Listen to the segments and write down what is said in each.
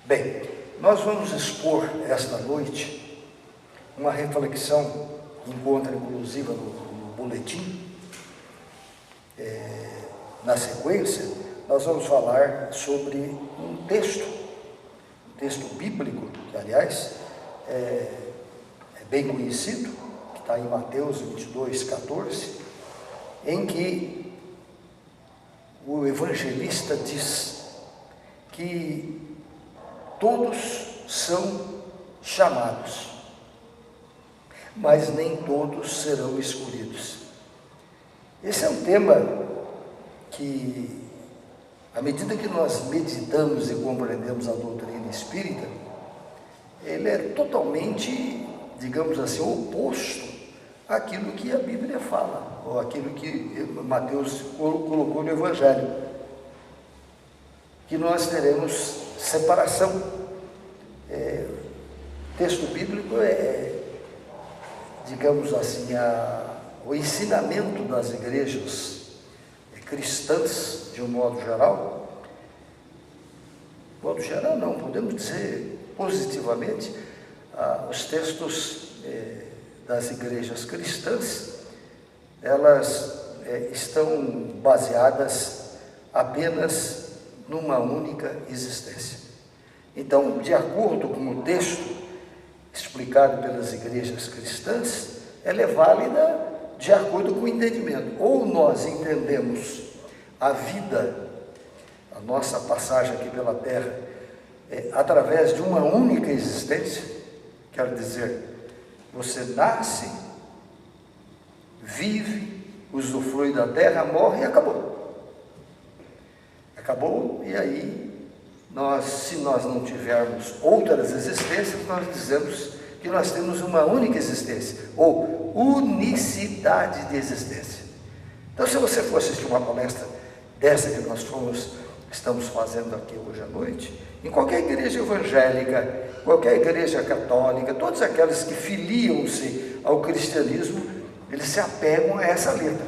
Bem, nós vamos expor esta noite uma reflexão, encontra inclusive no boletim. Na sequência, nós vamos falar sobre um texto bíblico, que aliás é bem conhecido, que está em Mateus 22:14, em que o evangelista diz que todos são chamados, mas nem todos serão escolhidos. Esse é um tema que, à medida que nós meditamos e compreendemos a doutrina espírita, ele é totalmente, digamos assim, oposto àquilo que a Bíblia fala, ou àquilo que Mateus colocou no Evangelho, que nós teremos separação. O texto bíblico digamos assim, o ensinamento das igrejas cristãs, de um modo geral não, podemos dizer positivamente, os textos das igrejas cristãs, elas estão baseadas apenas numa única existência. Então, de acordo com o texto explicado pelas igrejas cristãs, ela é válida de acordo com o entendimento. Ou nós entendemos a vida, a nossa passagem aqui pela Terra, através de uma única existência, quer dizer, você nasce, vive, usufrui da Terra, morre e acabou. Acabou, e aí, se nós não tivermos outras existências, nós dizemos que nós temos uma única existência, ou unicidade de existência. Então, se você for assistir uma palestra dessa que nós estamos fazendo aqui hoje à noite, em qualquer igreja evangélica, qualquer igreja católica, todas aquelas que filiam-se ao cristianismo, eles se apegam a essa letra.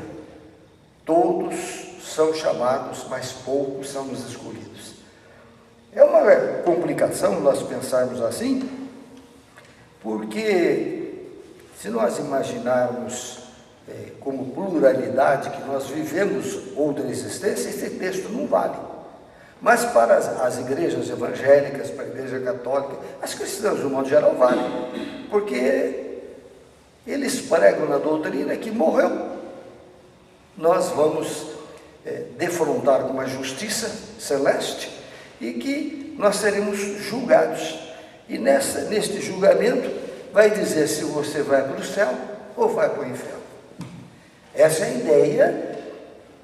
Todos são chamados, mas poucos são os escolhidos. É uma complicação nós pensarmos assim, porque se nós imaginarmos como pluralidade que nós vivemos outra existência, esse texto não vale. Mas para as igrejas evangélicas, para a igreja católica, as cristãs, de um modo geral, vale, porque eles pregam na doutrina que morreu, nós vamos defrontar com uma justiça celeste, e que nós seremos julgados, e neste julgamento vai dizer se você vai para o céu ou vai para o inferno. Essa é a ideia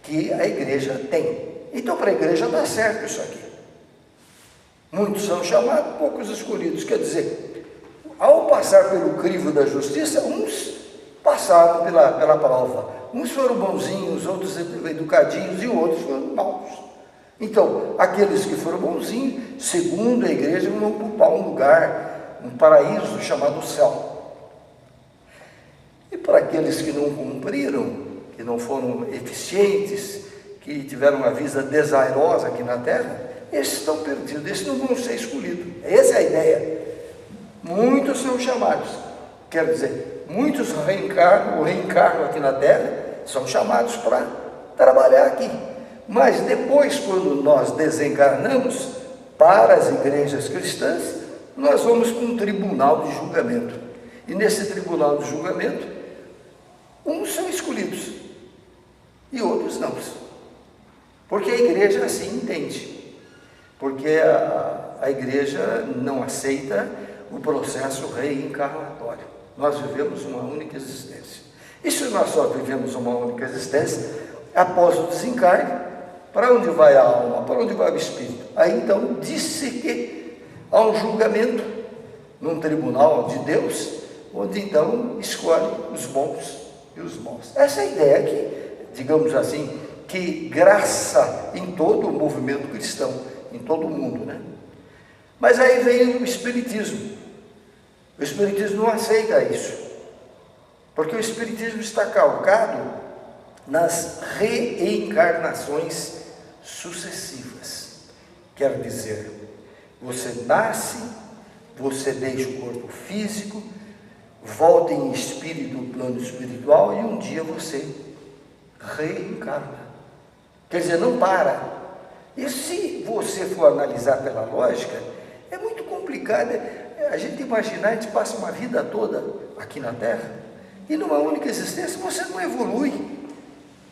que a igreja tem. Então, para a igreja dá certo isso aqui. Muitos são chamados, poucos escolhidos. Quer dizer, ao passar pelo crivo da justiça, uns passaram pela prova. Uns foram bonzinhos, outros educadinhos e outros foram maus. Então, aqueles que foram bonzinhos, segundo a igreja, vão ocupar um lugar, um paraíso chamado céu. E para aqueles que não cumpriram, que não foram eficientes, que tiveram uma vida desairosa aqui na terra, esses estão perdidos, esses não vão ser escolhidos. Essa é a ideia. Muitos são chamados, quer dizer, muitos reencarnam aqui na terra, são chamados para trabalhar aqui. Mas depois, quando nós desencarnamos, para as igrejas cristãs, nós vamos para um tribunal de julgamento. E nesse tribunal de julgamento, uns são escolhidos e outros não. Porque a igreja assim entende. Porque a igreja não aceita o processo reencarnatório. Nós vivemos uma única existência. E se nós só vivemos uma única existência, após o desencarne, para onde vai a alma? Para onde vai o espírito? Aí então disse que há um julgamento num tribunal de Deus, onde então escolhe os bons e os maus. Essa é a ideia que, digamos assim, que graça em todo o movimento cristão, em todo o mundo, né? Mas aí vem o Espiritismo. O Espiritismo não aceita isso, porque o Espiritismo está calcado nas reencarnações sucessivas. Quer dizer, Você nasce, você deixa o corpo físico, volta em espírito no plano espiritual e um dia você reencarna. Quer dizer, não para. E se você for analisar pela lógica, é muito complicado. A gente imaginar, a gente passa uma vida toda aqui na Terra e numa única existência você não evolui.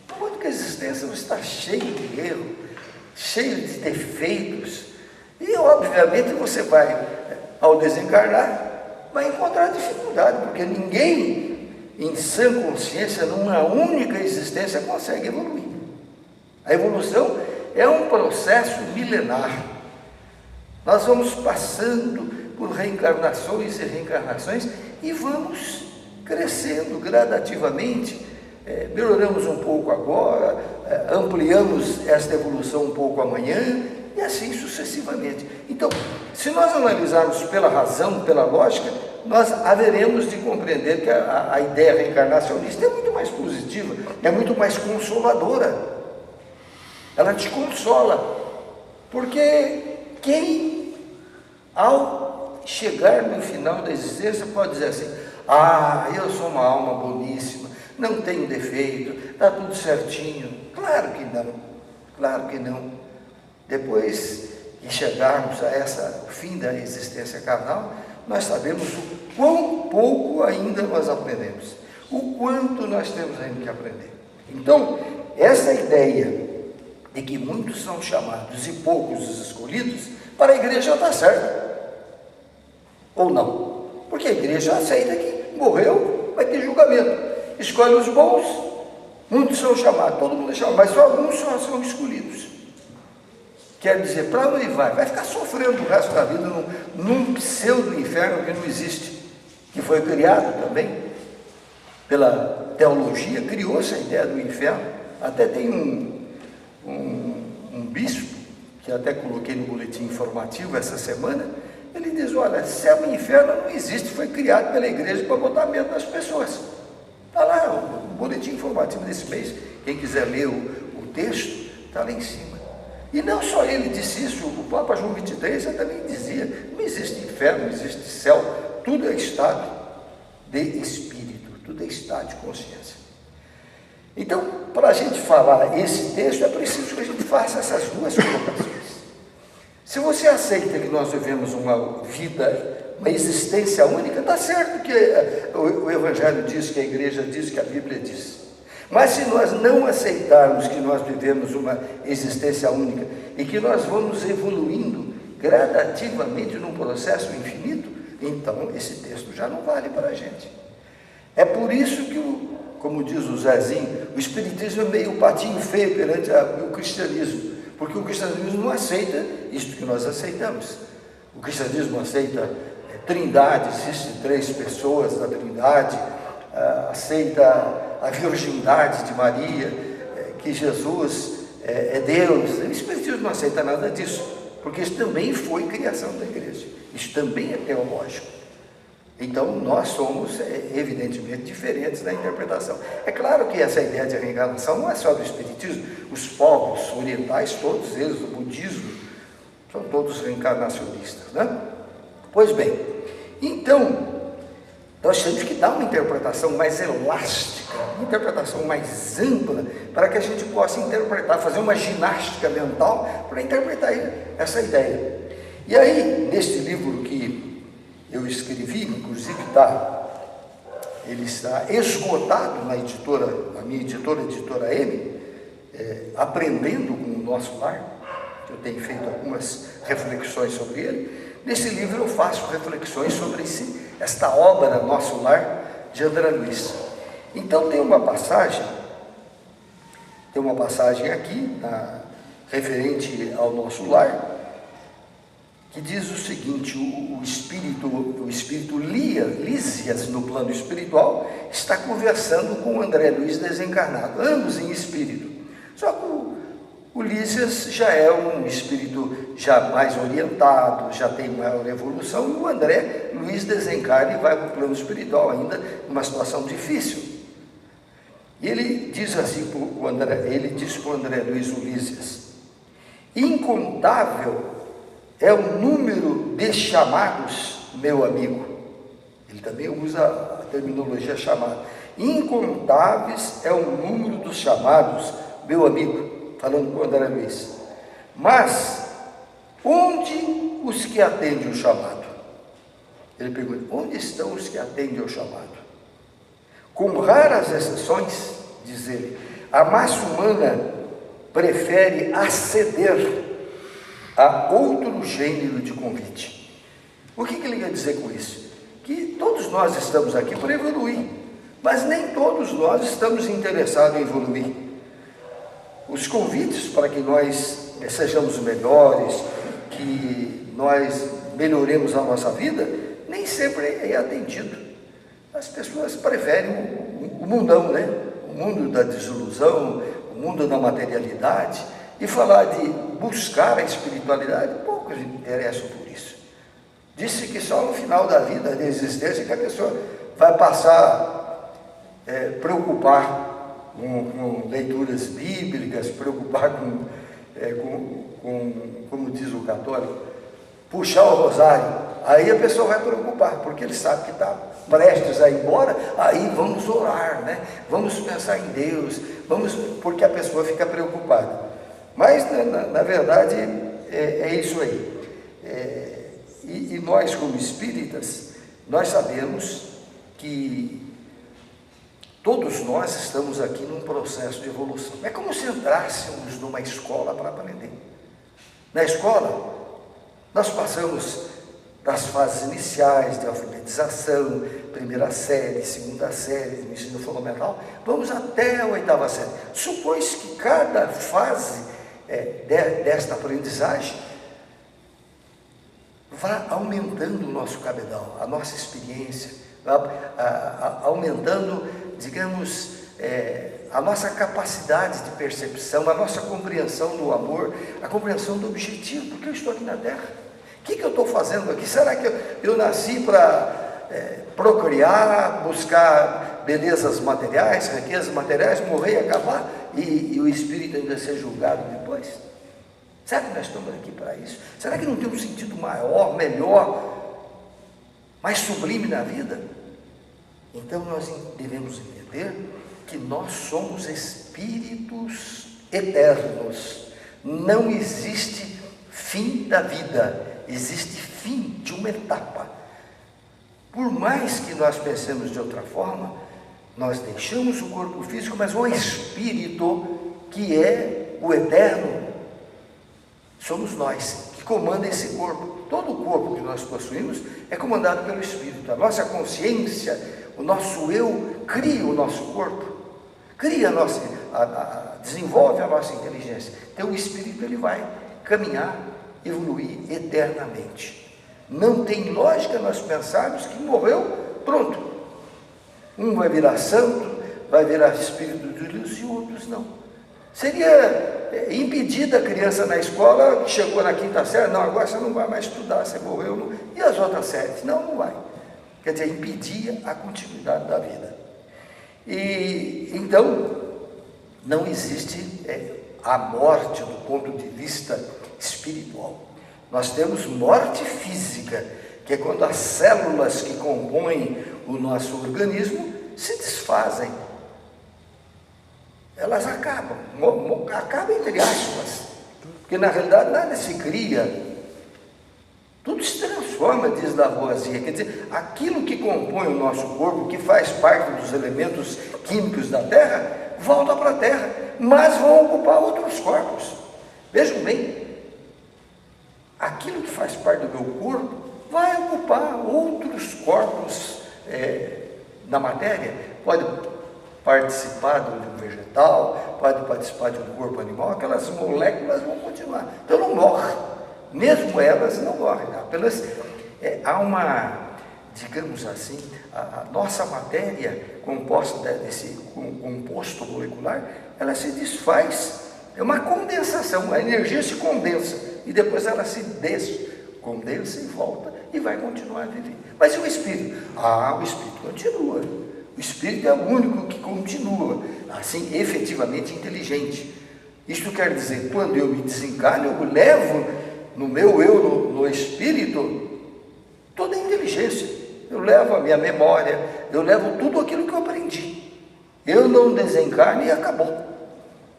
Numa única existência você está cheio de erro, cheio de defeitos. E obviamente você vai, ao desencarnar, vai encontrar dificuldade, porque ninguém em sã consciência, numa única existência, consegue evoluir. A evolução é um processo milenar. Nós vamos passando por reencarnações e reencarnações e vamos crescendo gradativamente. Melhoramos um pouco agora, ampliamos esta evolução um pouco amanhã e assim sucessivamente. Então, se nós analisarmos pela razão, pela lógica, nós haveremos de compreender que a ideia reencarnacionista é muito mais positiva, é muito mais consoladora. Ela te consola, porque quem, ao chegar no final da existência, pode dizer assim: ah, eu sou uma alma boníssima, não tenho defeito, está tudo certinho. Claro que não, claro que não. Depois de chegarmos a o fim da existência carnal, nós sabemos o quão pouco ainda nós aprendemos, o quanto nós temos ainda que aprender. Então, essa ideia de que muitos são chamados e poucos os escolhidos, para a igreja está certo, ou não? Porque a igreja aceita que morreu, vai ter julgamento, escolhe os bons, muitos são chamados, todo mundo é chamado, mas só alguns são escolhidos. Quer dizer, para onde vai ficar sofrendo o resto da vida num pseudo-inferno que não existe, que foi criado também pela teologia, criou-se a ideia do inferno. Até tem um bispo, que até coloquei no boletim informativo essa semana, ele diz: olha, céu e inferno não existe, foi criado pela igreja para botar medo nas pessoas. Está lá o boletim informativo desse mês, quem quiser ler o texto, está lá em cima. E não só ele disse isso, o Papa João XXIII também dizia: não existe inferno, não existe céu, tudo é estado de espírito, tudo é estado de consciência. Então, para a gente falar esse texto, é preciso que a gente faça essas duas colocações. Se você aceita que nós vivemos uma vida, uma existência única, está certo que o Evangelho diz, que a igreja diz, que a Bíblia diz. Mas se nós não aceitarmos que nós vivemos uma existência única e que nós vamos evoluindo gradativamente num processo infinito, então esse texto já não vale para a gente. É por isso que, como diz o Zezinho, o espiritismo é meio patinho feio perante o cristianismo, porque o cristianismo não aceita isto que nós aceitamos. O cristianismo aceita trindade, existem 3 pessoas da trindade, aceita a virgindade de Maria, que Jesus é Deus. O espiritismo não aceita nada disso, porque isso também foi criação da igreja, isso também é teológico. Então nós somos evidentemente diferentes na interpretação. É claro que essa ideia de reencarnação não é só do espiritismo, os povos orientais, todos eles, o budismo, são todos reencarnacionistas, né? Pois bem, então nós temos que dar uma interpretação mais elástica, uma interpretação mais ampla, para que a gente possa interpretar, fazer uma ginástica mental para interpretar essa ideia. E aí, neste livro que eu escrevi, inclusive ele está esgotado na editora, a minha editora, a Editora M, Aprendendo com o Nosso Lar, eu tenho feito algumas reflexões sobre ele. Nesse livro eu faço reflexões sobre esta obra, Nosso Lar, de André Luiz. Então tem uma passagem aqui, referente ao nosso lar, que diz o seguinte: o espírito Lísias, no plano espiritual, está conversando com o André Luiz desencarnado, ambos em espírito. Só que o Lísias já é um espírito já mais orientado, já tem maior evolução, e o André Luiz desencarna e vai para o plano espiritual, ainda numa situação difícil. E ele diz assim para o André Luiz, o Lísias: incontável é o número de chamados, meu amigo. Ele também usa a terminologia chamada. Incontáveis é o número dos chamados, meu amigo, falando com André Luiz. Mas, onde os que atendem o chamado? Ele pergunta, onde estão os que atendem ao chamado? Com raras exceções, diz ele, a massa humana prefere aceder a outro gênero de convite. O que ele quer dizer com isso? Que todos nós estamos aqui para evoluir, mas nem todos nós estamos interessados em evoluir. Os convites para que nós sejamos melhores, que nós melhoremos a nossa vida, nem sempre é atendido. As pessoas preferem o mundão, né? O mundo da desilusão, o mundo da materialidade, e falar de buscar a espiritualidade, poucos interessam por isso. Disse que só no final da vida, da existência, que a pessoa vai passar preocupar com leituras bíblicas, preocupar como diz o católico, puxar o rosário. Aí a pessoa vai preocupar, porque ele sabe que está prestes a ir embora, aí vamos orar, né? Vamos pensar em Deus, porque a pessoa fica preocupada. Mas, na verdade, é isso aí. E nós, como espíritas, nós sabemos que todos nós estamos aqui num processo de evolução. É como se entrássemos numa escola para aprender. Na escola, nós passamos das fases iniciais de alfabetização, primeira série, segunda série, do ensino fundamental, vamos até a oitava série. Supõe-se que cada fase desta aprendizagem vá aumentando o nosso cabedal, a nossa experiência, aumentando, digamos, a nossa capacidade de percepção, a nossa compreensão do amor, a compreensão do objetivo, porque eu estou aqui na Terra. O que eu estou fazendo aqui? Será que eu nasci para procriar, buscar belezas materiais, riquezas materiais, morrer e acabar, e o espírito ainda ser julgado depois? Será que nós estamos aqui para isso? Será que não tem um sentido maior, melhor, mais sublime na vida? Então nós devemos entender que nós somos espíritos eternos. Não existe fim da vida, existe fim de uma etapa. Por mais que nós pensemos de outra forma, nós deixamos o corpo físico, mas o espírito, que é o eterno, somos nós que comanda esse corpo. Todo o corpo que nós possuímos é comandado pelo espírito. A nossa consciência, o nosso eu, cria o nosso corpo, cria desenvolve a nossa inteligência. Então o espírito ele vai caminhar, evoluir eternamente. Não tem lógica nós pensarmos que morreu, pronto. Um vai virar santo, vai virar espírito de Deus e outros não. Seria impedida a criança na escola, chegou na quinta série, não, agora você não vai mais estudar, você morreu, não. E as outras séries? Não vai. Quer dizer, impedia a continuidade da vida. E então, não existe a morte do ponto de vista espiritual. Nós temos morte física, que é quando as células que compõem o nosso organismo se desfazem. Elas acabam entre aspas, porque na realidade nada se cria, tudo se transforma, diz Lavoisier. Quer dizer, aquilo que compõe o nosso corpo, que faz parte dos elementos químicos da Terra, volta para a Terra, mas vão ocupar outros corpos. Vejam bem, aquilo que faz parte do meu corpo vai ocupar outros corpos na matéria. Pode participar de um vegetal, pode participar de um corpo animal, aquelas moléculas vão continuar. Então não morre, mesmo elas não morrem. Apenas há uma, digamos assim, a nossa matéria composta desse composto molecular, ela se desfaz, é uma condensação, a energia se condensa e depois ela se descondensa e volta e vai continuar a viver. Mas e o espírito? O espírito continua. O espírito é o único que continua, assim, efetivamente inteligente. Isto quer dizer, quando eu me desencarno, eu levo no meu eu, no espírito, toda a inteligência. Eu levo a minha memória, eu levo tudo aquilo que eu aprendi. Eu não desencarno e acabou.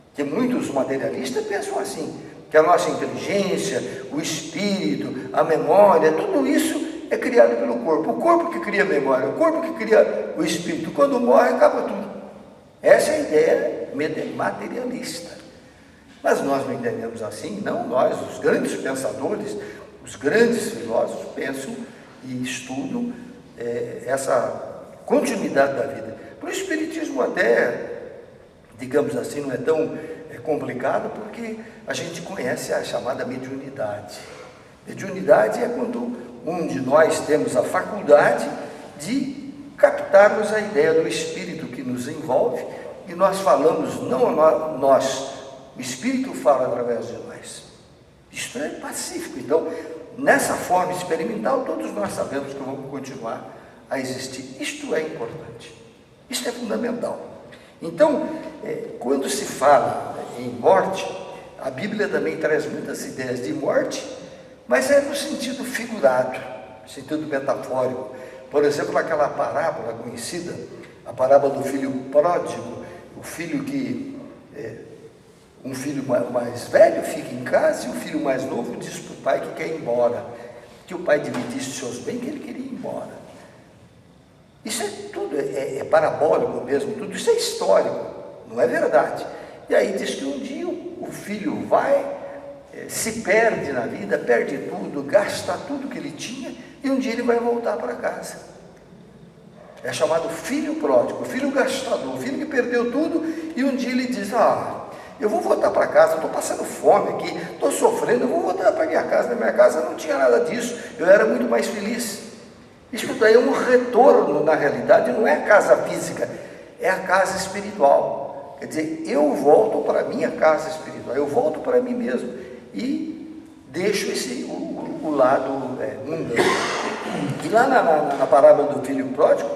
Porque muitos materialistas pensam assim, que a nossa inteligência, o espírito, a memória, tudo isso é criado pelo corpo. O corpo que cria a memória, o corpo que cria o espírito. Quando morre, acaba tudo. Essa é a ideia materialista. Mas nós não entendemos assim, não nós, os grandes pensadores, os grandes filósofos pensam e estudam essa continuidade da vida. Para o Espiritismo até, digamos assim, não é tão complicado, porque a gente conhece a chamada mediunidade. Mediunidade é quando um de nós temos a faculdade de captarmos a ideia do Espírito que nos envolve, e nós falamos, não nós, o Espírito fala através de nós. Isto é pacífico. Então, nessa forma experimental, todos nós sabemos que vamos continuar a existir. Isto é importante. Isto é fundamental. Então, quando se fala em morte, a Bíblia também traz muitas ideias de morte, mas é no sentido figurado, no sentido metafórico. Por exemplo, aquela parábola conhecida, a parábola do filho pródigo, o filho que, um filho mais velho fica em casa e o filho mais novo diz para o pai que quer ir embora, que o pai dividisse seus bens, que ele queria ir embora. Isso é tudo, é parabólico mesmo, tudo isso é histórico, não é verdade. E aí diz que um dia o filho vai, se perde na vida, perde tudo, gasta tudo que ele tinha, e um dia ele vai voltar para casa. É chamado filho pródigo, filho gastador, filho que perdeu tudo, e um dia ele diz, eu vou voltar para casa, estou passando fome aqui, estou sofrendo, eu vou voltar para minha casa. Na minha casa não tinha nada disso, eu era muito mais feliz. Isso daí é um retorno, na realidade, não é a casa física, é a casa espiritual. Quer dizer, eu volto para a minha casa espiritual, eu volto para mim mesmo e deixo o lado mundano. E lá na parábola do filho pródigo,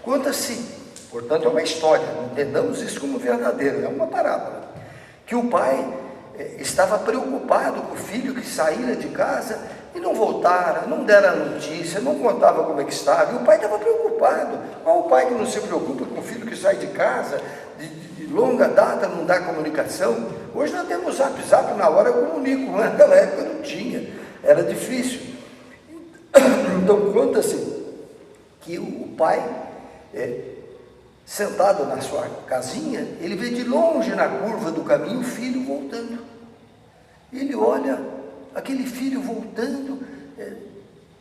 conta-se, portanto é uma história, entendamos isso como verdadeiro, é uma parábola, que o pai estava preocupado com o filho que saíra de casa e não voltara, não dera notícia, não contava como é que estava, e o pai estava preocupado. Qual o pai que não se preocupa com o filho que sai de casa, de longa data, não dá comunicação? Hoje nós temos zap, na hora eu comunico, mas naquela época não tinha, era difícil. Então conta-se que o pai, sentado na sua casinha, ele vê de longe na curva do caminho o filho voltando. Ele olha aquele filho voltando,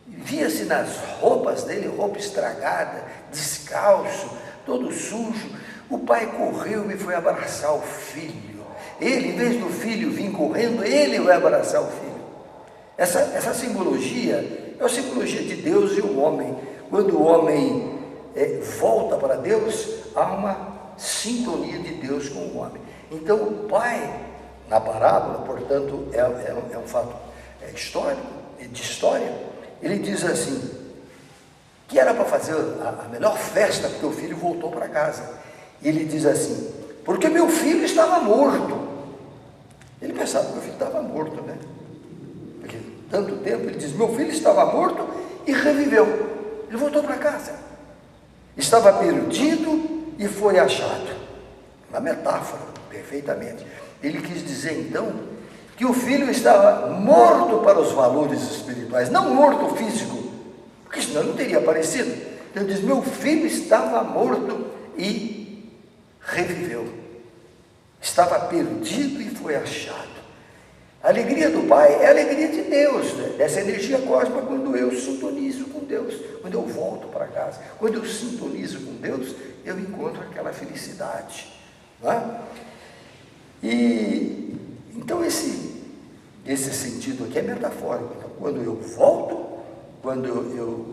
via-se nas roupas dele, roupa estragada, descalço, todo sujo. O pai correu e foi abraçar o filho. Ele, em vez do filho vir correndo, ele vai abraçar o filho. Essa simbologia é a simbologia de Deus e o homem. Quando o homem volta para Deus, há uma sintonia de Deus com o homem. Então o pai, na parábola, portanto, é um fato histórico, de história, ele diz assim, que era para fazer a melhor festa, porque o filho voltou para casa. E ele diz assim, porque meu filho estava morto. Ele pensava que o filho estava morto, né? Porque tanto tempo, ele diz, meu filho estava morto e reviveu. Ele voltou para casa. Estava perdido e foi achado. Uma metáfora, perfeitamente. Ele quis dizer, então, que o filho estava morto para os valores espirituais, não morto físico, porque senão não teria aparecido. Ele diz, meu filho estava morto e reviveu. Estava perdido e foi achado. A alegria do pai é a alegria de Deus, né? Dessa energia cósmica, quando eu sintonizo com Deus, quando eu volto para casa, quando eu sintonizo com Deus, eu encontro aquela felicidade, não é? E então esse sentido aqui é metafórico. Então, quando eu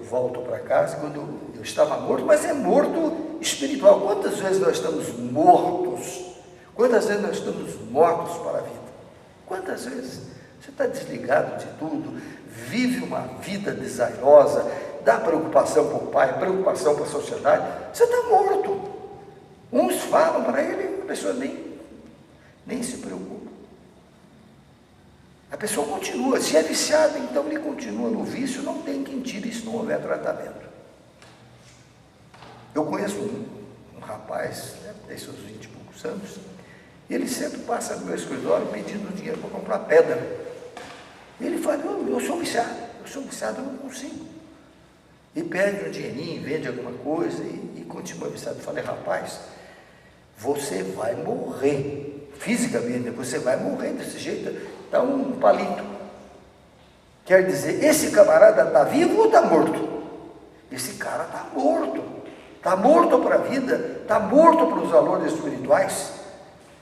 volto para casa, quando eu estava morto, mas é morto espiritual. Quantas vezes nós estamos mortos? Quantas vezes nós estamos mortos para a vida? Quantas vezes você está desligado de tudo, vive uma vida desairosa, dá preocupação para o pai, preocupação para a sociedade, você está morto. Uns falam para ele, a pessoa nem se preocupa. pessoa continua, se é viciada, então ele continua no vício, não tem quem tire se não houver tratamento. Eu conheço um rapaz, tem seus 20 e poucos anos, e ele sempre passa no meu escritório pedindo dinheiro para comprar pedra. E ele fala, eu sou viciado, eu não consigo. E pede um dinheirinho, vende alguma coisa e continua viciado. Eu falei, rapaz, você vai morrer, fisicamente, você vai morrer desse jeito, dá um palito. Quer dizer, esse camarada está vivo ou está morto? Esse cara está morto para a vida, está morto para os valores espirituais.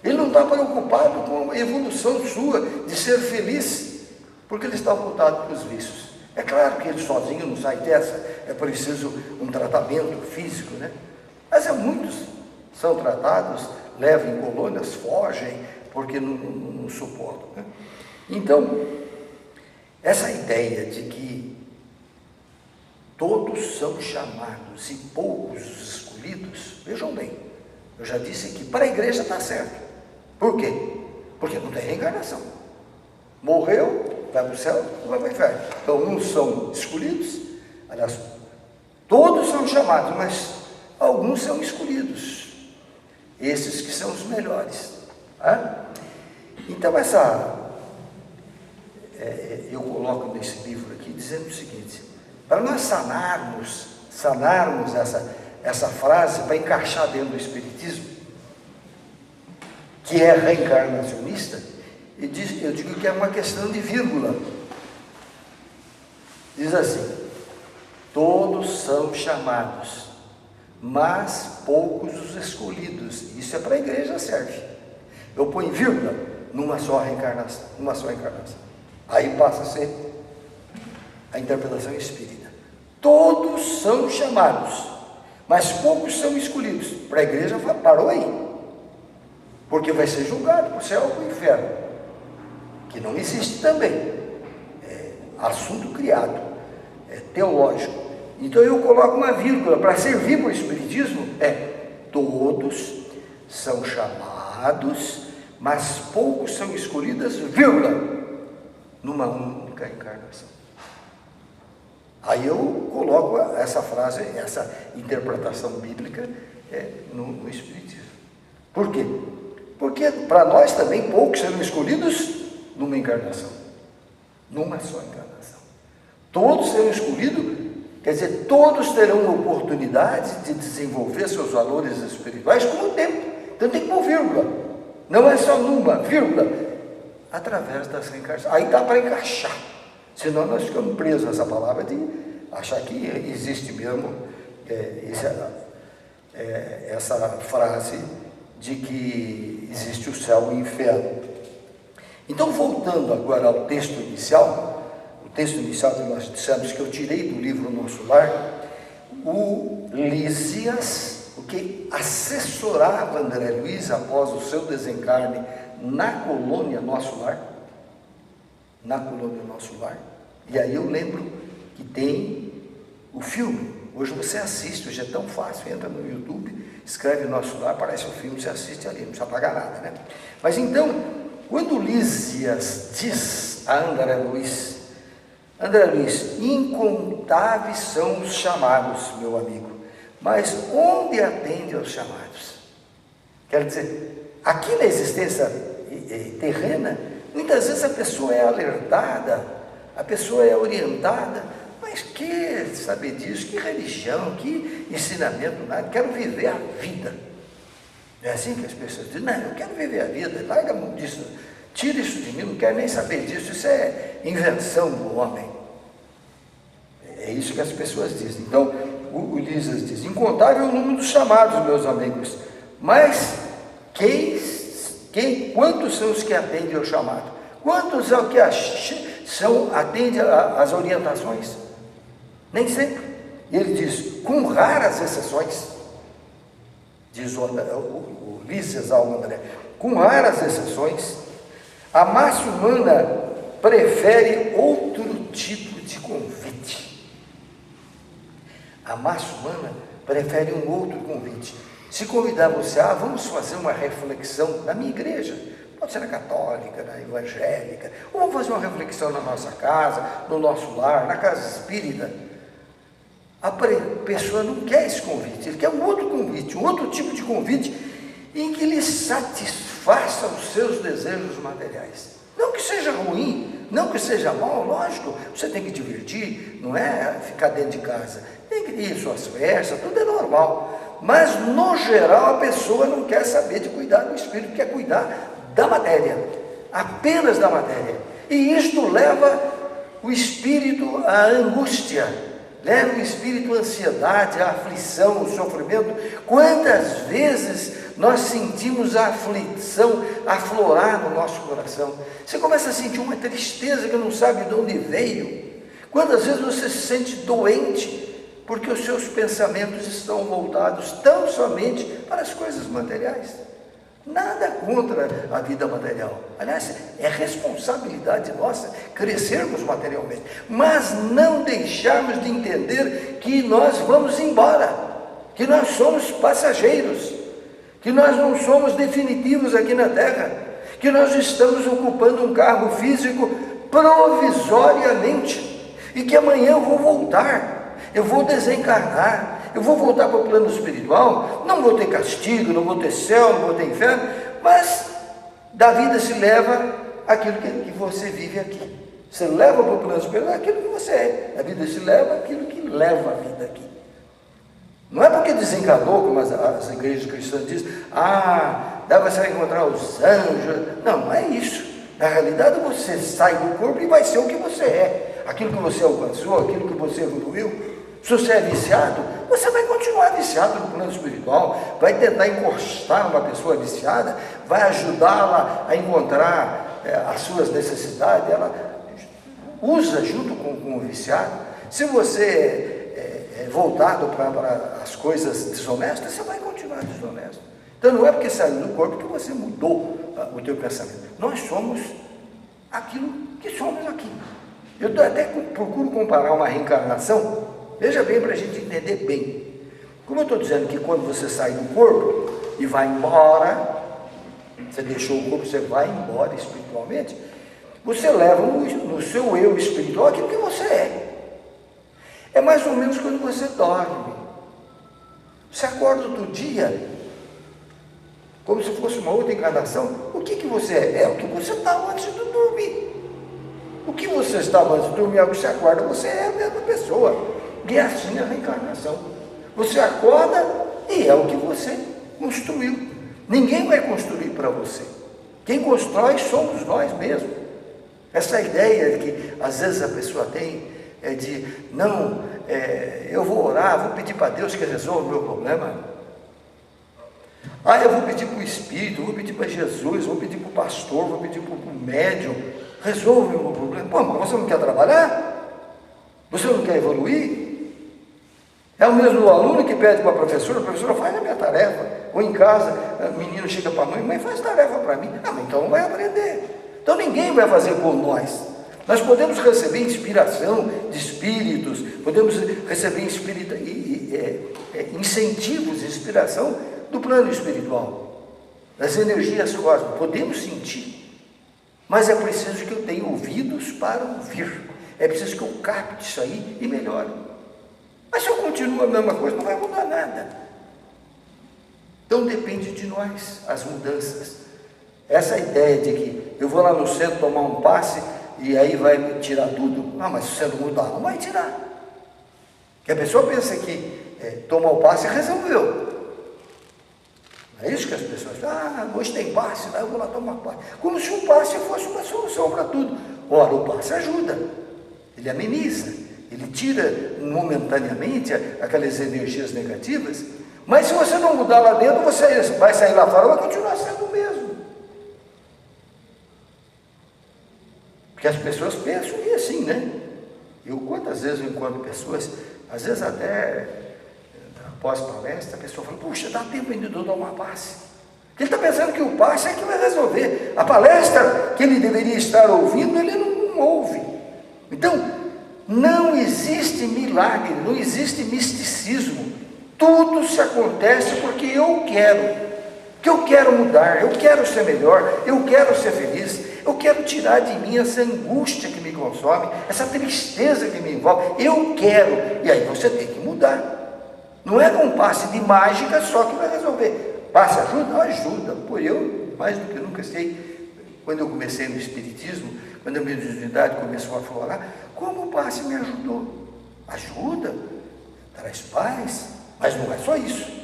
Ele não está preocupado com a evolução sua, de ser feliz, porque ele está voltado para os vícios. É claro que ele sozinho não sai dessa, é preciso um tratamento físico, né? Mas muitos são tratados, levam em colônias, fogem, porque não suportam, né? Então, essa ideia de que todos são chamados e poucos os escolhidos, vejam bem, eu já disse que para a igreja está certo. Por quê? Porque não tem reencarnação. Morreu, vai para o céu, vai para o inferno. Então, uns são escolhidos, aliás, todos são chamados, mas alguns são escolhidos. Esses que são os melhores. Tá? Então, eu coloco nesse livro aqui, dizendo o seguinte, para nós sanarmos essa frase, para encaixar dentro do Espiritismo, que é reencarnacionista, eu digo que é uma questão de vírgula. Diz assim, todos são chamados, mas poucos os escolhidos. Isso é para a igreja, serve. Eu ponho vírgula numa só reencarnação, Aí passa a ser a interpretação espírita. Todos são chamados, mas poucos são escolhidos. Para a igreja parou aí. Porque vai ser julgado para o céu ou para o inferno, que não existe também, é assunto criado, é teológico. Então eu coloco uma vírgula para servir para o Espiritismo, todos são chamados, mas poucos são escolhidos, vírgula, numa única encarnação. Aí eu coloco essa frase, essa interpretação bíblica no Espiritismo. Por quê? Porque para nós também poucos serão escolhidos numa encarnação, numa só encarnação. Todos serão escolhidos, quer dizer, todos terão oportunidade de desenvolver seus valores espirituais com o tempo. Então tem que pôr vírgula, não é só numa, vírgula, através das reencarnações. Aí dá para encaixar, senão nós ficamos presos a essa palavra de achar que existe mesmo essa frase de que existe o céu e o inferno. Então, voltando agora ao texto inicial, o texto inicial que nós dissemos que eu tirei do livro Nosso Lar, o Lísias, o que assessorava André Luiz após o seu desencarne na colônia Nosso Lar, e aí eu lembro que tem o filme. Hoje você assiste, hoje é tão fácil, entra no YouTube, escreve Nosso Lar, aparece o filme, você assiste ali, não precisa pagar nada, né? Mas então, quando Lísias diz a André Luiz, incontáveis são os chamados, meu amigo, mas onde atende aos chamados? Quer dizer, aqui na existência terrena, muitas vezes a pessoa é alertada, a pessoa é orientada, mas que saber disso, que religião, que ensinamento, nada, quero viver a vida. É assim que as pessoas dizem, não, eu quero viver a vida, larga disso, tira isso de mim, não quero nem saber disso, isso é invenção do homem. É isso que as pessoas dizem. Então, o Lísias diz, incontável é o número dos chamados, meus amigos, mas quantos são os que atendem ao chamado? Quantos é o que atendem às orientações? Nem sempre. E ele diz, com raras exceções, diz o Lísias ao André, com raras exceções, a massa humana prefere outro tipo de convite. A massa humana prefere um outro convite. Se convidar você, vamos fazer uma reflexão na minha igreja, pode ser na católica, na evangélica, ou vamos fazer uma reflexão na nossa casa, no nosso lar, na casa espírita. A pessoa não quer esse convite, ele quer um outro convite, um outro tipo de convite, em que lhe satisfaça os seus desejos materiais. Não que seja ruim, não que seja mal, lógico, você tem que divertir, não é ficar dentro de casa, tem que ir suas festas, tudo é normal. Mas, no geral, a pessoa não quer saber de cuidar do espírito, quer cuidar da matéria, apenas da matéria. E isto leva o espírito à angústia, leva o espírito à ansiedade, à aflição, ao sofrimento. Quantas vezes nós sentimos a aflição aflorar no nosso coração? Você começa a sentir uma tristeza que não sabe de onde veio. Quantas vezes você se sente doente, porque os seus pensamentos estão voltados tão somente para as coisas materiais? Nada contra a vida material. Aliás, é responsabilidade nossa crescermos materialmente, mas não deixarmos de entender que nós vamos embora, que nós somos passageiros, que nós não somos definitivos aqui na Terra, que nós estamos ocupando um cargo físico provisoriamente, e que amanhã eu vou voltar, eu vou desencarnar, eu vou voltar para o plano espiritual, não vou ter castigo, não vou ter céu, não vou ter inferno, mas da vida se leva aquilo que você vive aqui. Você leva para o plano espiritual aquilo que você é, a vida se leva aquilo que leva a vida aqui. Não é porque desencarnou, como as igrejas cristãs dizem, daí você vai encontrar os anjos. Não, não é isso. Na realidade, você sai do corpo e vai ser o que você é, aquilo que você alcançou, aquilo que você evoluiu. Se você é viciado, você vai continuar viciado no plano espiritual, vai tentar encostar numa pessoa viciada, vai ajudá-la a encontrar as suas necessidades, ela usa junto com o viciado. Se você é voltado para as coisas desonestas, você vai continuar desonesto. Então não é porque saiu do corpo que você mudou o teu pensamento. Nós somos aquilo que somos aqui. Eu até procuro comparar uma reencarnação. Veja bem, para a gente entender bem. Como eu estou dizendo que quando você sai do corpo e vai embora, você deixou o corpo, você vai embora espiritualmente, você leva no seu eu espiritual aquilo que você é. É mais ou menos quando você dorme. Você acorda outro dia, como se fosse uma outra encarnação. O que você é? É o que você estava antes de dormir. O que você estava antes de dormir, você acorda, você é a mesma pessoa. E é assim a reencarnação. Você acorda e é o que você construiu. Ninguém vai construir para você. Quem constrói somos nós mesmos. Essa ideia que às vezes a pessoa tem é de, não, eu vou orar, vou pedir para Deus que resolva o meu problema. Eu vou pedir para o Espírito, vou pedir para Jesus, vou pedir para o pastor, vou pedir para o médium, resolve o meu problema. Pô, mas você não quer trabalhar? Você não quer evoluir? É o mesmo aluno que pede para a professora faz a minha tarefa. Ou em casa, o menino chega para a mãe faz tarefa para mim. Mas então não vai aprender. Então ninguém vai fazer por nós. Nós podemos receber inspiração de espíritos, podemos receber incentivos, inspiração do plano espiritual, das energias cósmicas, podemos sentir. Mas é preciso que eu tenha ouvidos para ouvir. É preciso que eu capte isso aí e melhore. Mas se eu continuo a mesma coisa, não vai mudar nada. Então depende de nós, as mudanças. Essa ideia de que eu vou lá no centro tomar um passe e aí vai me tirar tudo. Mas se você não mudar, não vai tirar. Porque a pessoa pensa que tomar o passe resolveu. É isso que as pessoas falam. Hoje tem passe, eu vou lá tomar passe. Como se o passe fosse uma solução para tudo. Ora, o passe ajuda. Ele ameniza. Ele tira momentaneamente aquelas energias negativas, mas se você não mudar lá dentro, você vai sair lá fora, vai continuar sendo o mesmo. Porque as pessoas pensam e assim, né? Eu quantas vezes eu encontro pessoas, às vezes até após palestra, a pessoa fala, puxa, dá tempo ainda de eu dar uma passe. Ele está pensando que o passe é que vai resolver. A palestra que ele deveria estar ouvindo, ele não ouve. Então, não existe milagre, não existe misticismo. Tudo se acontece porque eu quero. que eu quero mudar, eu quero ser melhor, eu quero ser feliz, eu quero tirar de mim essa angústia que me consome, essa tristeza que me envolve, eu quero, e aí você tem que mudar. Não é com um passe de mágica só que vai resolver. Passe ajuda? Ajuda. Por eu, mais do que nunca sei, quando eu comecei no Espiritismo, quando a mediunidade começou a aflorar, como o passe me ajudou? Ajuda, traz paz, mas não é só isso.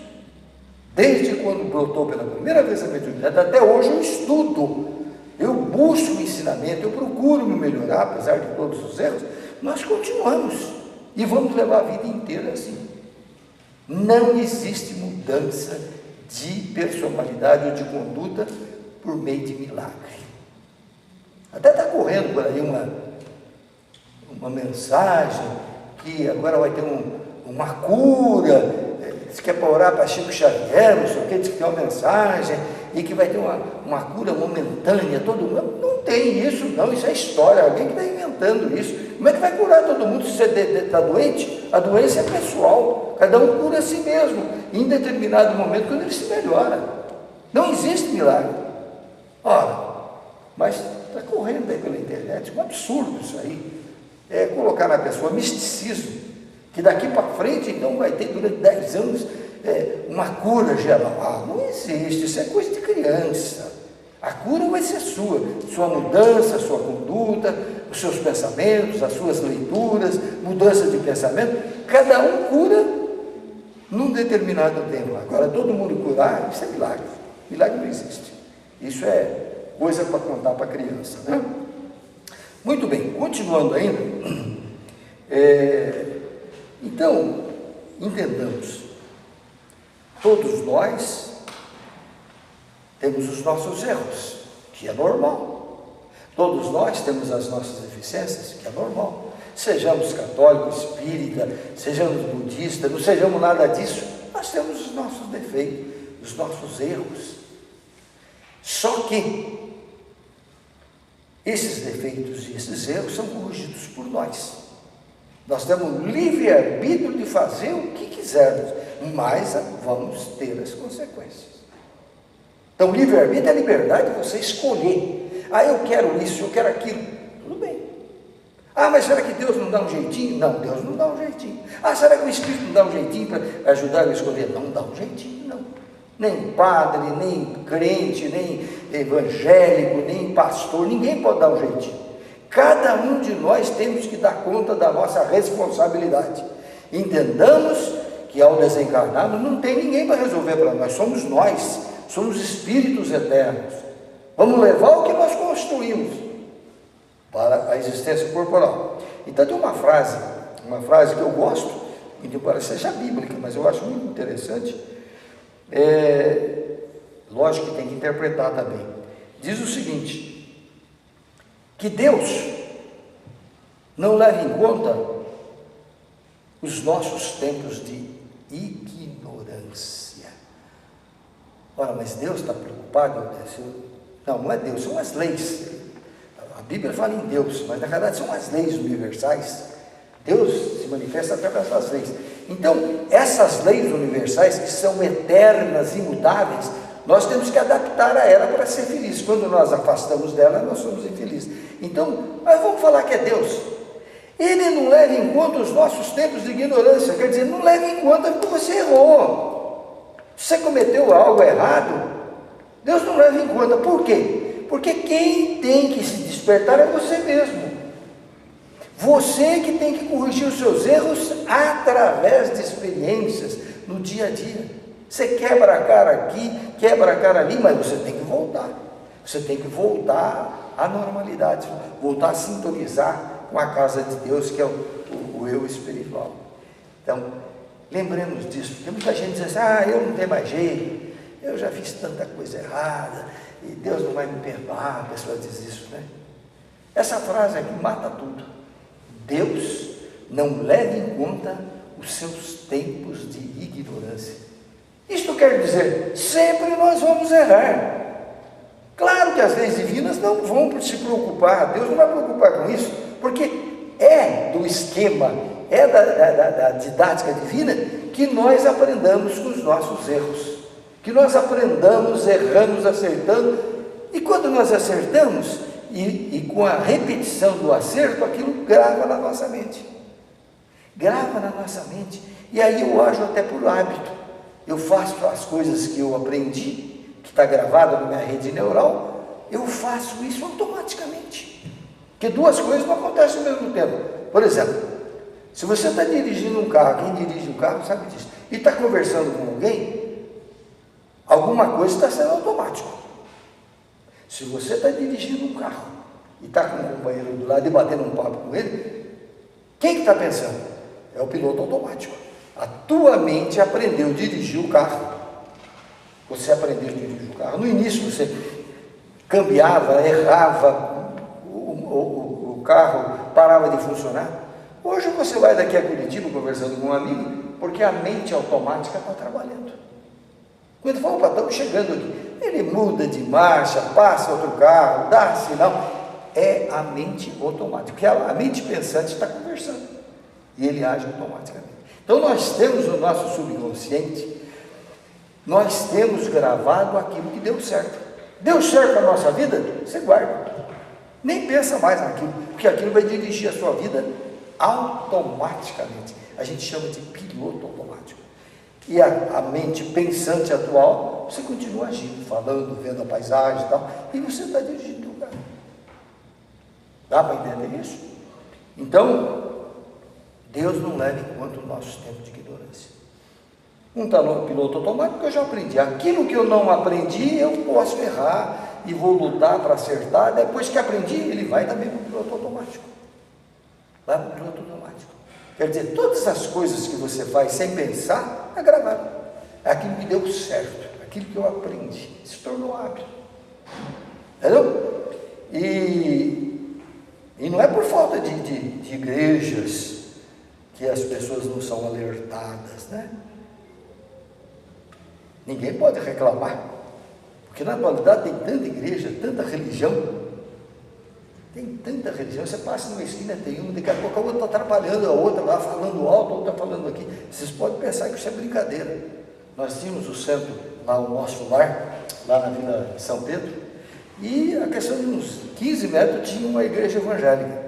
Desde quando brotou pela primeira vez a mediunidade, até hoje eu estudo, eu busco o ensinamento, eu procuro me melhorar, apesar de todos os erros. Nós continuamos e vamos levar a vida inteira assim. Não existe mudança de personalidade ou de conduta por meio de milagre. Até está correndo por aí uma mensagem que agora vai ter uma cura. Diz que é para orar para Chico Xavier, não sei o que, diz que tem uma mensagem e que vai ter uma cura momentânea, todo mundo. Não tem isso não, isso é história, alguém que está inventando isso. Como é que vai curar todo mundo se você está doente? A doença é pessoal, cada um cura a si mesmo, em determinado momento, quando ele se melhora. Não existe milagre. Ora, mas está correndo aí pela internet, um absurdo isso aí. É colocar na pessoa misticismo, que daqui para frente, então, vai ter durante 10 anos uma cura geral. Ah, não existe, isso é coisa de criança. A cura vai ser sua mudança, sua conduta, os seus pensamentos, as suas leituras, mudança de pensamento. Cada um cura num determinado tempo. Agora, todo mundo curar, isso é milagre. Milagre não existe. Isso é coisa para contar para criança, né? Muito bem, continuando ainda. Então, entendamos, todos nós temos os nossos erros, que é normal. Todos nós temos as nossas deficiências, que é normal. Sejamos católicos, espírita, sejamos budistas, não sejamos nada disso, nós temos os nossos defeitos, os nossos erros. Só que esses defeitos e esses erros são corrigidos por nós. Nós temos livre-arbítrio de fazer o que quisermos, mas vamos ter as consequências. Então, livre-arbítrio é a liberdade de você escolher. Ah, eu quero isso, eu quero aquilo. Tudo bem. Ah, mas será que Deus não dá um jeitinho? Não, Deus não dá um jeitinho. Ah, será que o Espírito não dá um jeitinho para ajudar eu a escolher? Não dá um jeitinho, não. Nem padre, nem crente, nem evangélico, nem pastor, ninguém pode dar um jeitinho. Cada um de nós temos que dar conta da nossa responsabilidade. Entendamos que ao desencarnarmos não tem ninguém para resolver para nós, somos espíritos eternos. Vamos levar o que nós construímos para a existência corporal. Então tem uma frase que eu gosto, embora seja bíblica, mas eu acho muito interessante. Lógico que tem que interpretar também. Diz o seguinte: que Deus não leva em conta os nossos tempos de ignorância. Ora, mas Deus está preocupado? Não, não é Deus, são as leis. A Bíblia fala em Deus, mas na verdade são as leis universais. Deus se manifesta através das leis. Então, essas leis universais que são eternas, imutáveis, nós temos que adaptar a ela para ser felizes. Quando nós afastamos dela, nós somos infelizes. Então, nós vamos falar que é Deus. Ele não leva em conta os nossos tempos de ignorância, quer dizer, não leva em conta porque você errou. Você cometeu algo errado, Deus não leva em conta. Por quê? Porque quem tem que se despertar é você mesmo. Você que tem que corrigir os seus erros através de experiências no dia a dia. Você quebra a cara aqui, quebra a cara ali, mas você tem que voltar. Você tem que voltar à normalidade, voltar a sintonizar com a casa de Deus, que é o eu espiritual. Então, lembremos disso, porque muita gente diz assim: eu não tenho mais jeito, eu já fiz tanta coisa errada, e Deus não vai me perdoar. A pessoa diz isso, né? Essa frase aqui mata tudo. Deus não leva em conta os seus tempos de ignorância. Isto quer dizer, sempre nós vamos errar. Claro que as leis divinas não vão se preocupar, Deus não vai preocupar com isso, porque é do esquema, da didática divina, que nós aprendamos com os nossos erros, que nós aprendamos errando, acertando, e quando nós acertamos, e com a repetição do acerto, aquilo grava na nossa mente. Grava na nossa mente. E aí eu ajo até por hábito. Eu faço as coisas que eu aprendi, que está gravado na minha rede neural, eu faço isso automaticamente. Porque duas coisas não acontecem ao mesmo tempo. Por exemplo, se você está dirigindo um carro, quem dirige um carro sabe disso, e está conversando com alguém, alguma coisa está sendo automático. Se você está dirigindo um carro e está com um companheiro do lado e batendo um papo com ele, quem que está pensando? É o piloto automático. A tua mente aprendeu a dirigir o carro. Você aprendeu a dirigir o carro. No início você cambiava, errava, o carro parava de funcionar. Hoje você vai daqui a Curitiba conversando com um amigo, porque a mente automática está trabalhando. Quando fala, opa, estamos chegando aqui, ele muda de marcha, passa outro carro, dá sinal. É a mente automática, porque a mente pensante está conversando e ele age automaticamente. Então nós temos no nosso subconsciente, nós temos gravado aquilo que deu certo. Deu certo na nossa vida? Você guarda. Nem pensa mais naquilo, porque aquilo vai dirigir a sua vida automaticamente. A gente chama de piloto automático. E a mente pensante atual, você continua agindo, falando, vendo a paisagem e tal, e você está dirigindo o carro. Dá para entender isso? Então, Deus não leva em conta o nosso tempo de ignorância. Um está no piloto automático que eu já aprendi. Aquilo que eu não aprendi, eu posso errar e vou lutar para acertar. Depois que aprendi, ele vai também para o piloto automático. Vai para o piloto automático. Quer dizer, todas as coisas que você faz sem pensar, é gravado. É aquilo que deu certo, aquilo que eu aprendi, se tornou hábito. Entendeu? E não é por falta de igrejas que as pessoas não são alertadas, né? Ninguém pode reclamar, porque na atualidade tem tanta igreja, tanta religião. Tem tanta religião, você passa numa esquina, tem uma, daqui a pouco a outra está atrapalhando, a outra lá falando alto, a outra está falando aqui. Vocês podem pensar que isso é brincadeira. Nós tínhamos o centro, lá o nosso lar, lá na Vila São Pedro, e a questão de uns 15 metros tinha uma igreja evangélica.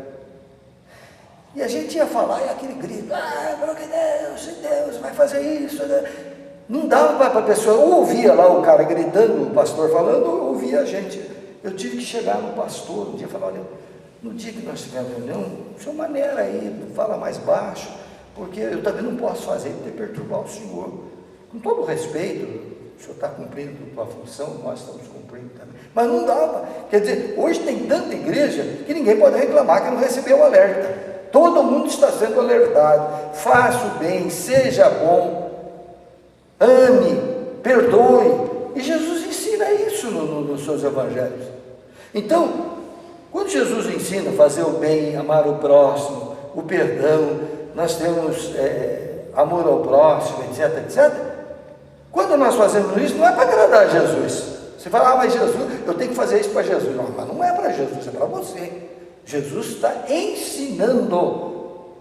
E a gente ia falar, e aquele grito, porque Deus vai fazer isso, né? Não dava para a pessoa, ou ouvia lá o cara gritando, o pastor falando, ou ouvia a gente. Eu tive que chegar no pastor um dia e falar, olha, no dia que nós tivermos reunião, de sua maneira aí, fala mais baixo, porque eu também não posso fazer para perturbar o senhor. Com todo o respeito, o senhor está cumprindo a sua função, nós estamos cumprindo também. Mas não dava. Quer dizer, hoje tem tanta igreja que ninguém pode reclamar que não recebeu o alerta. Todo mundo está sendo alertado. Faça o bem, seja bom, ame, perdoe. E Jesus ensina isso nos seus evangelhos. Então, quando Jesus ensina a fazer o bem, amar o próximo, o perdão, nós temos amor ao próximo, etc, etc. Quando nós fazemos isso, não é para agradar a Jesus. Você fala, mas Jesus, eu tenho que fazer isso para Jesus. Não, mas não é para Jesus, é para você. Jesus está ensinando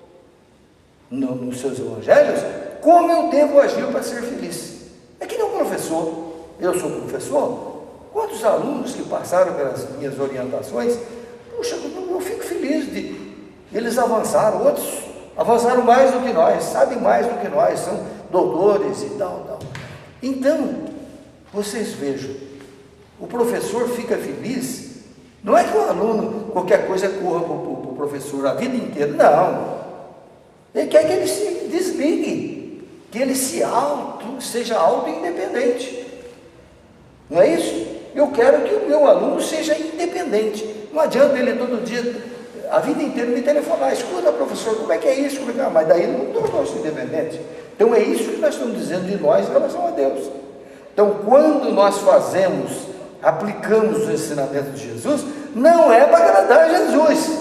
nos seus evangelhos como eu devo agir para ser feliz. É que nem um professor. Eu sou professor. Quantos alunos que passaram pelas minhas orientações, puxa, eu fico feliz de eles avançaram. Outros avançaram mais do que nós, sabem mais do que nós, são doutores e tal. Então, vocês vejam, o professor fica feliz. Não é que o aluno, qualquer coisa, corra para o professor a vida inteira. Não. Ele quer que ele se desligue, que ele seja auto-independente. Não é isso? Eu quero que o meu aluno seja independente. Não adianta ele todo dia, a vida inteira, me telefonar. Escuta, professor, como é que é isso? Mas daí ele não tornou-se independente. Então é isso que nós estamos dizendo de nós em relação a Deus. Então, quando nós aplicamos os ensinamentos de Jesus, não é para agradar a Jesus.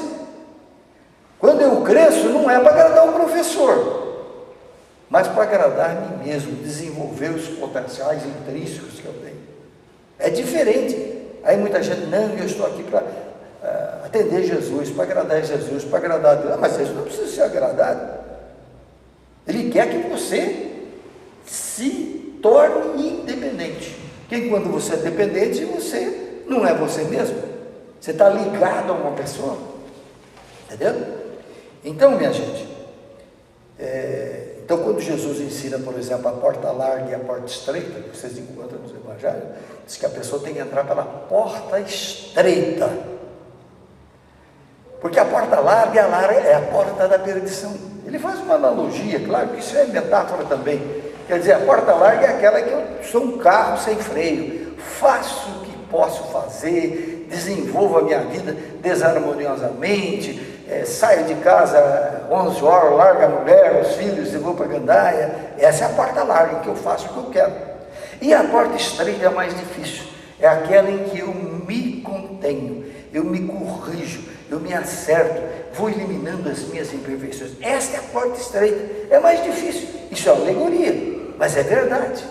Quando eu cresço, não é para agradar o professor, mas para agradar a mim mesmo, desenvolver os potenciais intrínsecos que eu tenho. É diferente. Aí muita gente, não, eu estou aqui para atender Jesus, para agradar a Jesus, para agradar a Deus. Mas isso não precisa ser agradado. Ele quer que você se torne independente. Porque quando você é dependente, você não é você mesmo. Você está ligado a uma pessoa. Entendeu? Então, minha gente, então quando Jesus ensina, por exemplo, a porta larga e a porta estreita, que vocês encontram nos evangelhos, diz que a pessoa tem que entrar pela porta estreita. Porque a porta larga é a porta da perdição. Ele faz uma analogia, claro que isso é metáfora também. Quer dizer, a porta larga é aquela que eu sou um carro sem freio, faço o que posso fazer, desenvolvo a minha vida desarmoniosamente, saio de casa 11 horas, largo a mulher, os filhos e vou para a gandaia. Essa é a porta larga, em que eu faço o que eu quero. E a porta estreita é a mais difícil, é aquela em que eu me contenho, eu me corrijo, eu me acerto, vou eliminando as minhas imperfeições. Esta é a porta estreita, é mais difícil. Isso é uma alegoria, mas é verdade.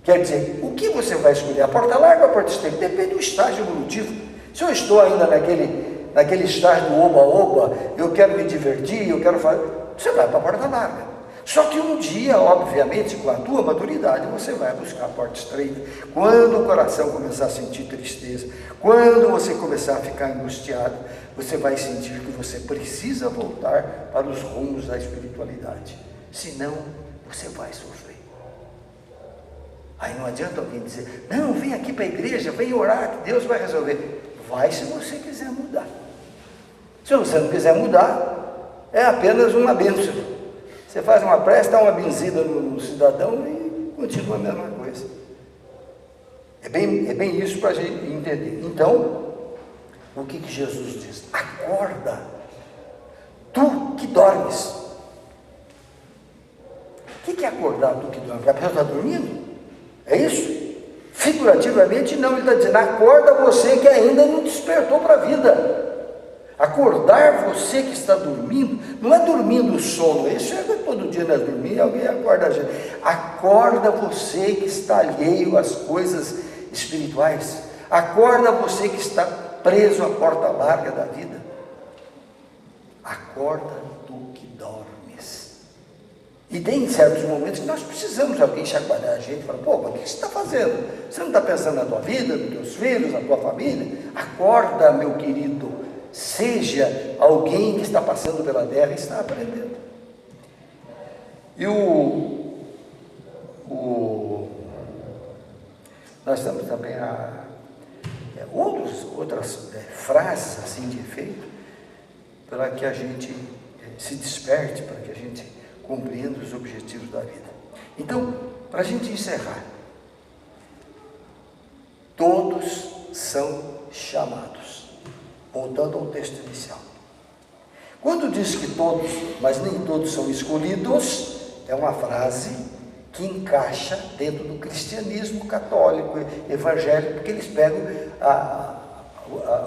Quer dizer, o que você vai escolher? A porta larga ou a porta estreita? Depende do estágio evolutivo. Se eu estou ainda naquele estágio do oba-oba, eu quero me divertir, eu quero fazer, você vai para a porta larga. Só que um dia, obviamente, com a tua maturidade, você vai buscar a porta estreita. Quando o coração começar a sentir tristeza, quando você começar a ficar angustiado, você vai sentir que você precisa voltar para os rumos da espiritualidade. Senão, você vai sofrer. Aí não adianta alguém dizer, não, vem aqui para a igreja, vem orar, que Deus vai resolver. Vai se você quiser mudar. Se você não quiser mudar, é apenas uma bênção. Você faz uma prece, dá uma benzida no cidadão e continua a mesma coisa. É bem isso para a gente entender. Então, o que Jesus diz? Acorda, tu que dormes. O que é acordar, tu que dormes? A pessoa está dormindo? É isso? Figurativamente não, ele está dizendo, acorda você que ainda não despertou para a vida. Acordar você que está dormindo, não é dormindo o sono, isso é todo dia nós dormimos, alguém acorda a gente. Acorda você que está alheio às coisas espirituais, acorda você que está preso à porta larga da vida, acorda tu que dormes. E tem certos momentos que nós precisamos de alguém chacoalhar a gente e falar, pô, mas o que você está fazendo? Você não está pensando na tua vida, nos teus filhos, na tua família? Acorda, meu querido. Seja alguém que está passando pela terra e está aprendendo. E nós temos também outras frases assim de efeito, para que a gente se desperte, para que a gente compreenda os objetivos da vida. Então, para a gente encerrar, todos são chamados. Voltando ao texto inicial. Quando diz que todos, mas nem todos são escolhidos, é uma frase que encaixa dentro do cristianismo católico, evangélico, porque eles pegam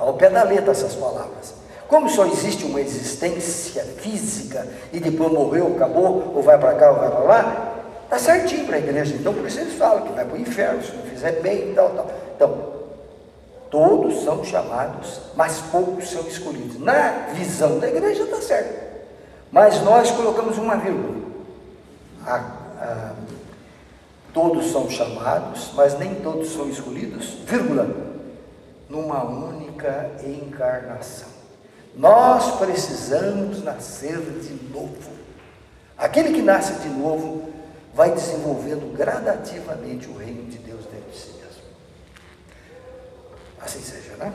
ao pé da letra essas palavras. Como só existe uma existência física e depois morreu, acabou, ou vai para cá ou vai para lá, está certinho para a igreja. Então por isso eles falam que vai para o inferno, se não fizer bem e tal. Então, todos são chamados, mas poucos são escolhidos. Na visão da igreja está certo, mas nós colocamos uma vírgula. Todos são chamados, mas nem todos são escolhidos, vírgula, numa única encarnação. Nós precisamos nascer de novo. Aquele que nasce de novo vai desenvolvendo gradativamente o reino de Deus dentro de si mesmo. Assim seja, né?